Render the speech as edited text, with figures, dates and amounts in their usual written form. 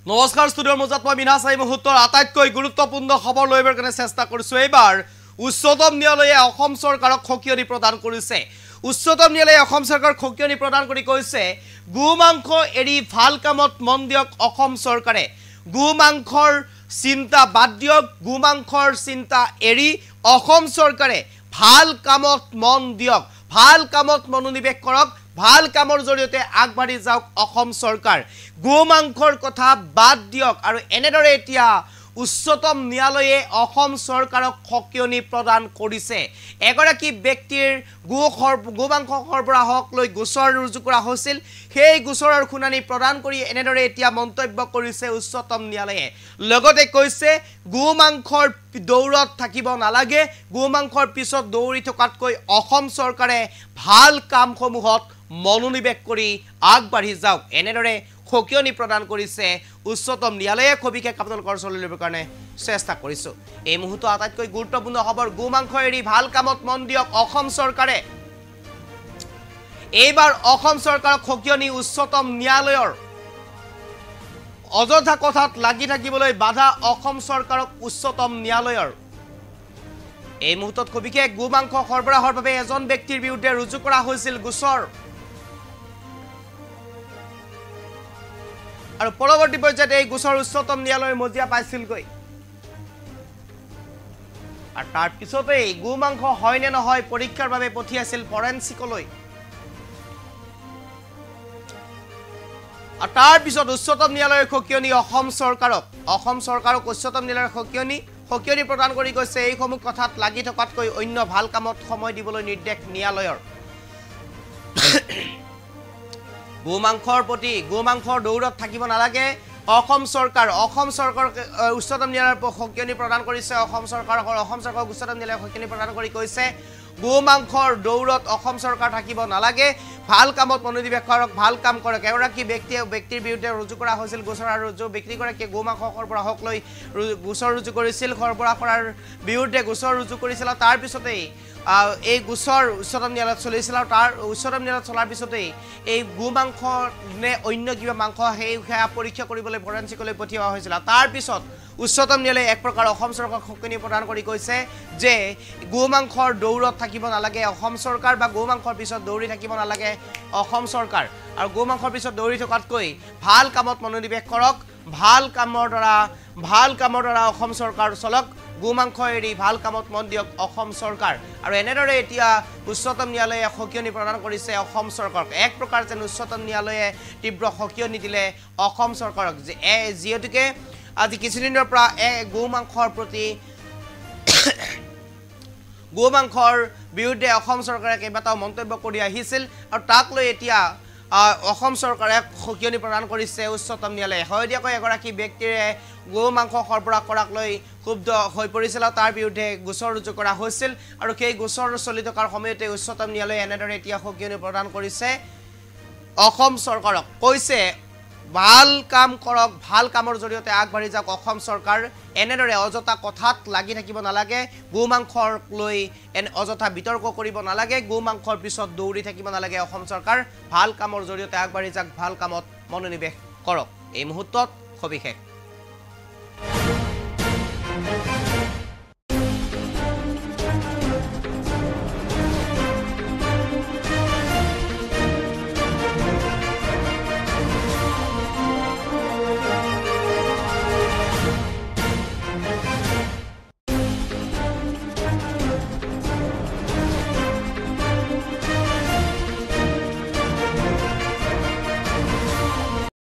নমস্কাৰ ষ্টুডিঅ'ৰ মাজত মই মিনাছ এই মুহূৰ্তৰ আটাইতকৈ গুৰুত্বপূৰ্ণ খবৰ লৈবৰ কাৰণে চেষ্টা কৰিছোঁ। এইবাৰ উচ্চতম ন্যায়ালয়ে অসম চৰকাৰক সকিয়নি প্ৰদান কৰিছে। উচ্চতম ন্যায়ালয়ে অসম চৰকাৰক সকিয়নি প্ৰদান কৰি কৈছে গো মাংস এৰি ভাল কামত মন দিয়ক অসম চৰকাৰে। গো মাংসৰ চিন্তা বাদ দিয়ক, গো মাংসৰ চিন্তা এৰি অসম চৰকাৰে ভাল কামত মন দিয়ক, ভাল কামত মনোনিৱেশ কৰক, ভাল কামৰ জৰিয়তে আগবাঢ়ি যাওক অসম চৰকাৰ। গো মাংসৰ কথা বাদ দিয়ক আৰু এনেদৰে এতিয়া উচ্চতম ন্যায়ালয়ে অসম চৰকাৰক সকিয়নি প্ৰদান কৰিছে। এগৰাকী ব্যক্তিৰ গো মাংস সৰবৰাহক লৈ গোচৰ ৰুজু কৰা হৈছিল। সেই গোচৰৰ শুনানি প্ৰদান কৰি এনেদৰে এতিয়া মন্তব্য কৰিছে উচ্চতম ন্যায়ালয়ে। লগতে কৈছে গো মাংসৰ দৌৰত থাকিব নালাগে, গো মাংসৰ পিছত দৌৰি থকাতকৈ অসম চৰকাৰে ভাল কামসমূহত মনোনিৱেশ কৰি আগবাঢ়ি যাওক। এনেদৰে সকিয়নি প্ৰদান কৰিছে উচ্চতম ন্যায়ালয়ে। সবিশেষ আপোনালোকৰ ওচৰলৈ ল'বৰ কাৰণে চেষ্টা কৰিছোঁ। এই মুহূৰ্তৰ আটাইতকৈ গুৰুত্বপূৰ্ণ খবৰ, গো মাংস এৰি ভাল কামত মন দিয়ক অসম চৰকাৰে। এইবাৰ অসম চৰকাৰক সকিয়নি উচ্চতম ন্যায়ালয়ৰ। অযথা কথাত লাগি থাকিবলৈ বাধা অসম চৰকাৰক উচ্চতম ন্যায়ালয়ৰ। এই মুহূৰ্তত সবিশেষ, গো মাংস সৰবৰাহৰ বাবে এজন ব্যক্তিৰ বিৰুদ্ধে ৰুজু কৰা হৈছিল গোচৰ আৰু পৰৱৰ্তী পৰ্যায়ত এই গোচৰ উচ্চতম ন্যায়ালয়ৰ মজিয়া পাইছিলগৈ। আৰু তাৰ পিছতেই গো মাংস হয় নে নহয় পৰীক্ষাৰ বাবে পঠিয়াইছিল ফৰেনচিকলৈ। আৰু তাৰ পিছত উচ্চতম ন্যায়ালয়ৰ সকিয়নি অসম চৰকাৰক উচ্চতম ন্যায়ালয়ৰ সকিয়নি প্ৰদান কৰি কৈছে এইসমূহ কথাত লাগি থকাতকৈ অন্য ভাল কামত সময় দিবলৈ নিৰ্দেশ ন্যায়ালয়ৰ। গো মাংসৰ দৌৰত থাকিব নালাগে অসম চৰকাৰ। উচ্চতম ন্যায়ালয়ৰ সকিয়নি প্ৰদান কৰিছে অসম চৰকাৰক উচ্চতম ন্যায়ালয়ে সকিয়নি প্ৰদান কৰি কৈছে গো মাংসৰ দৌৰত অসম চৰকাৰ থাকিব নালাগে, ভাল কামত মনোনিৱেশ কৰক, ভাল কাম কৰক। এগৰাকী ব্যক্তিৰ বিৰুদ্ধে ৰুজু কৰা হৈছিল গোচৰ আৰু ব্যক্তিগৰাকীয়ে গো মাংস সৰবৰাহক লৈ গোচৰ ৰুজু কৰিছিল, সৰবৰাহ কৰাৰ বিৰুদ্ধে গোচৰ ৰুজু কৰিছিল। আৰু তাৰপিছতেই এই গোচৰ উচ্চতম ন্যায়ালয়ত চলিছিল আৰু তাৰ উচ্চতম ন্যায়ালয়ত চলাৰ পিছতেই এই গো মাংস নে অন্য কিবা মাংস সেয়া পৰীক্ষা কৰিবলৈ ফৰেনচিকলৈ পঠিওৱা হৈছিল। তাৰপিছত উচ্চতম ন্যায়ালয়ে এক প্ৰকাৰ অসম চৰকাৰক সকিয়নি প্ৰদান কৰি কৈছে যে গো মাংসৰ দৌৰত থাকিব নালাগে অসম চৰকাৰ, বা গো মাংসৰ পিছত দৌৰি থাকিব নালাগে অসম চৰকাৰ। আৰু গো মাংসৰ পিছত দৌৰি থকাতকৈ ভাল কামত মনোনিৱেশ কৰক, ভাল কামৰ দ্বাৰা অসম চৰকাৰ চলক, গো মাংস এৰি ভাল কামত মন দিয়ক অসম চৰকাৰ। আৰু এনেদৰে এতিয়া উচ্চতম ন্যায়ালয়ে সকিয়নি প্ৰদান কৰিছে অসম চৰকাৰক। এক প্ৰকাৰ যেন উচ্চতম ন্যায়ালয়ে তীব্ৰ সকিয়নি দিলে অসম চৰকাৰক, যিহেতুকে আজি কিছুদিনৰ পৰা গো মাংসৰ বিৰুদ্ধে অসম চৰকাৰে কেইবাটাও মন্তব্য কৰি আহিছিল আৰু তাক লৈ এতিয়া অসম চৰকাৰে সকিয়নি প্ৰদান কৰিছে উচ্চতম ন্যায়ালয়ে। শেহতীয়াকৈ এগৰাকী ব্যক্তিৰে গো মাংস সৰবৰাহ কৰাক লৈ ক্ষুব্ধ হৈ পৰিছিল আৰু তাৰ বিৰুদ্ধে গোচৰ ৰুজু কৰা হৈছিল আৰু সেই গোচৰ চলি থকাৰ সময়তে উচ্চতম ন্যায়ালয়ে এনেদৰে এতিয়া সকিয়নি প্ৰদান কৰিছে অসম চৰকাৰক। কৈছে ভাল কাম কৰক, ভাল কামৰ জৰিয়তে আগবাঢ়ি যাওক অসম চৰকাৰ। এনেদৰে অযথা কথাত লাগি থাকিব নালাগে, গো মাংসক লৈ অযথা বিতৰ্ক কৰিব নালাগে, গো মাংসৰ পিছত দৌৰি থাকিব নালাগে অসম চৰকাৰ। ভাল কামৰ জৰিয়তে আগবাঢ়ি যাওক, ভাল কামত মনোনিৱেশ কৰক। এই মুহূৰ্তত সবিশেষ।